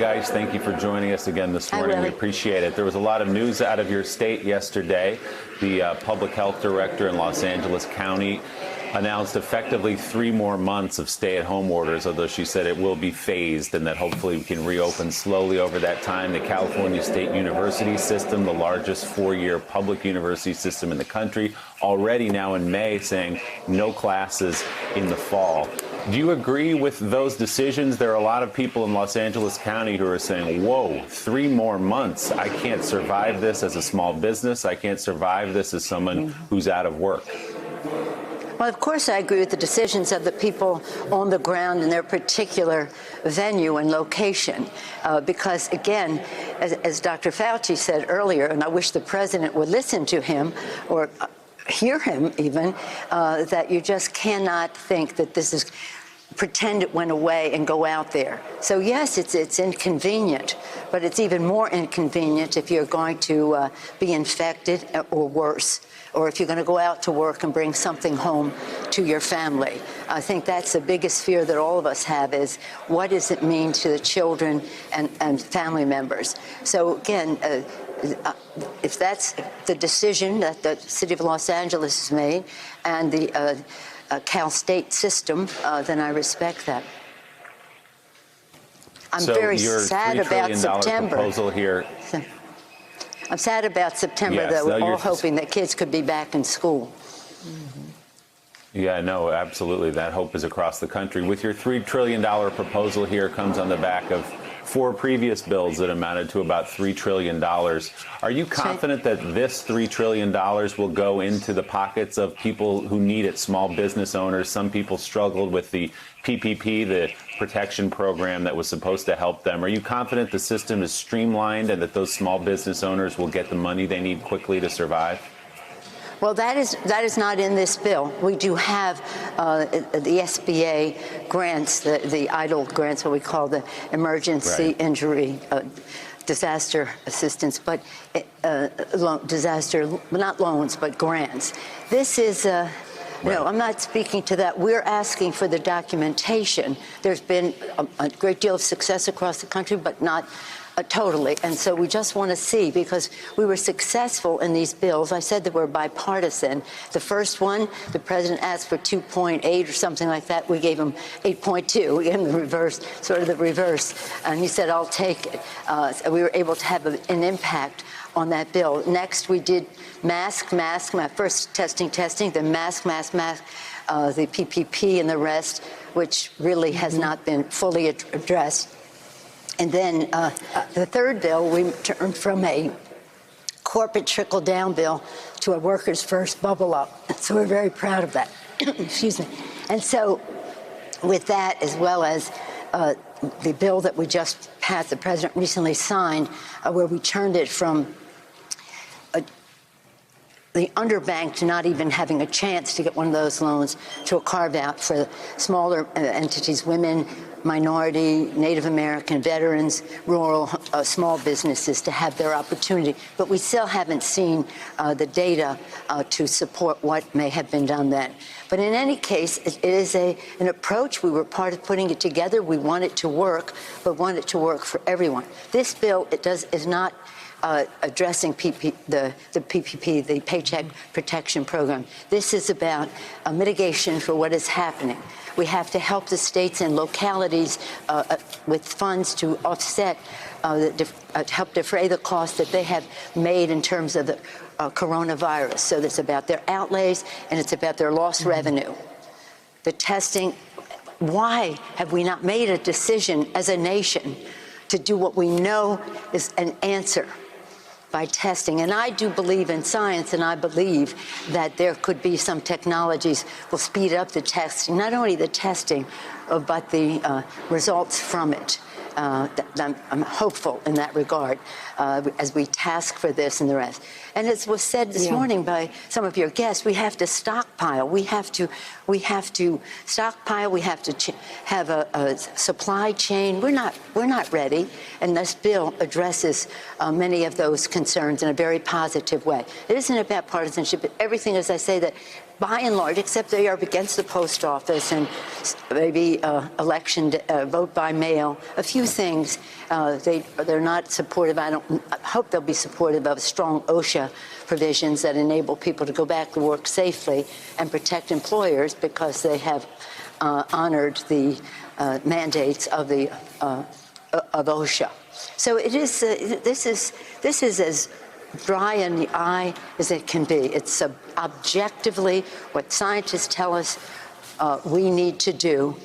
Geis, thank you for joining us again this morning. We appreciate it. There was a lot of news out of your state yesterday. The public health director in Los Angeles County announced effectively 3 more months of stay-at-home orders, although she said it will be phased and that hopefully we can reopen slowly over that time. The California State University system, the largest 4-year public university system in the country, already now in May saying no classes in the fall. Do you agree with those decisions? There are a lot of people in Los Angeles County who are saying, whoa, 3 more months. I can't survive this as a small business. I can't survive this as someone who's out of work. Well, of course, I agree with the decisions of the people on the ground in their particular venue and location, because, again, as Dr. Fauci said earlier, and I wish the president would listen to him or hear him even, that you just cannot think that this is pretend it went away and go out there. So, yes, it's inconvenient, but it's even more inconvenient if you're going to be infected or worse, or if you're going to go out to work and bring something home to your family. I think that's the biggest fear that all of us have is what does it mean to the children and family members? So, again, if that's the decision that the city of Los Angeles has made and the Cal State system, then I respect that. I'm very sad about September. Proposal here. I'm sad about September, though. We're all hoping that kids could be back in school. Yeah, no, absolutely. That hope is across the country. With your $3 trillion proposal here comes on the back of 4 previous bills that amounted to about $3 trillion. Are you confident that this $3 trillion will go into the pockets of people who need it, small business owners? Some people struggled with the PPP, the protection program that was supposed to help them. Are you confident the system is streamlined and that those small business owners will get the money they need quickly to survive? Well, that is not in this bill. We do have the SBA grants, the EIDL grants, what we call the emergency injury disaster assistance, but not loans, but grants. This is no, I'm not speaking to that. We're asking for the documentation. There's been a great deal of success across the country, but not totally. And so we just want to see, because we were successful in these bills. I said that we're bipartisan. The first one, the president asked for 2.8 or something like that. We gave him 8.2. We gave him the reverse, sort of the reverse. And he said, I'll take it. So we were able to have an impact on that bill. Next, we did mask, first testing, then mask, the PPP and the rest, which really has not been fully addressed. And then the third bill, we turned from a corporate trickle-down bill to a workers' first bubble-up. So we're very proud of that. Excuse me. And so with that, as well as the bill that we just passed, the president recently signed, where we turned it from the underbanked not even having a chance to get one of those loans to a carve-out for smaller entities, women, minority, Native American, veterans, rural, small businesses to have their opportunity. But we still haven't seen the data to support what may have been done then. But in any case, it is an approach. We were part of putting it together. We want it to work, but want it to work for everyone. This bill, is not addressing the PPP, the Paycheck Protection Program. This is about mitigation for what is happening. We have to help the states and localities with funds to offset, help defray the costs that they have made in terms of the coronavirus. So it's about their outlays and it's about their lost revenue. The testing, why have we not made a decision as a nation to do what we know is an answer by testing? And I do believe in science, and I believe that there could be some technologies will speed up the testing, not only the testing, but the results from it. I'm hopeful in that regard as we task for this and the rest. And as was said this morning by some of your guests, we have to stockpile. We have to stockpile. We have to have a supply chain. We're not ready. And this bill addresses many of those concerns in a very positive way. It isn't about partisanship. Everything, as I say, that by and large, except they are against the post office and maybe election vote by mail, a few things they're not supportive. I hope they'll be supportive of strong OSHA provisions that enable people to go back to work safely and protect employers because they have honored the mandates of the of OSHA. So it is. This is as dry in the eye as it can be. It's objectively what scientists tell us we need to do,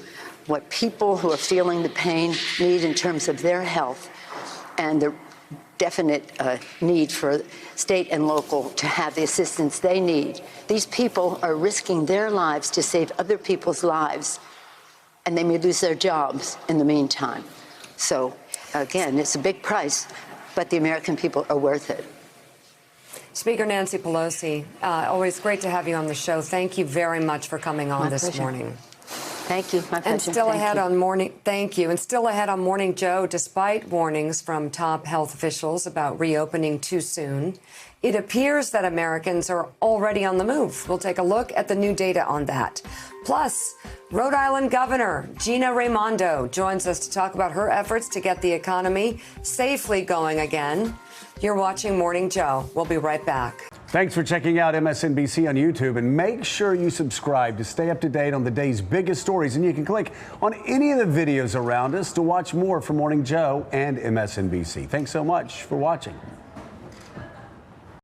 what people who are feeling the pain need in terms of their health, and the definite need for state and local to have the assistance they need. These people are risking their lives to save other people's lives, and they may lose their jobs in the meantime. So, again, it's a big price, but the American people are worth it. Speaker Nancy Pelosi, always great to have you on the show. Thank you very much for coming on this pleasure. morning. Thank you. My pleasure. And still Thank ahead you. on morning. Thank you. And still ahead on Morning Joe, despite warnings from top health officials about reopening too soon, it appears that Americans are already on the move. We'll take a look at the new data on that. Plus, Rhode Island Governor Gina Raimondo joins us to talk about her efforts to get the economy safely going again. You're watching Morning Joe. We'll be right back. Thanks for checking out MSNBC on YouTube, and make sure you subscribe to stay up to date on the day's biggest stories. And you can click on any of the videos around us to watch more from Morning Joe and MSNBC. Thanks so much for watching.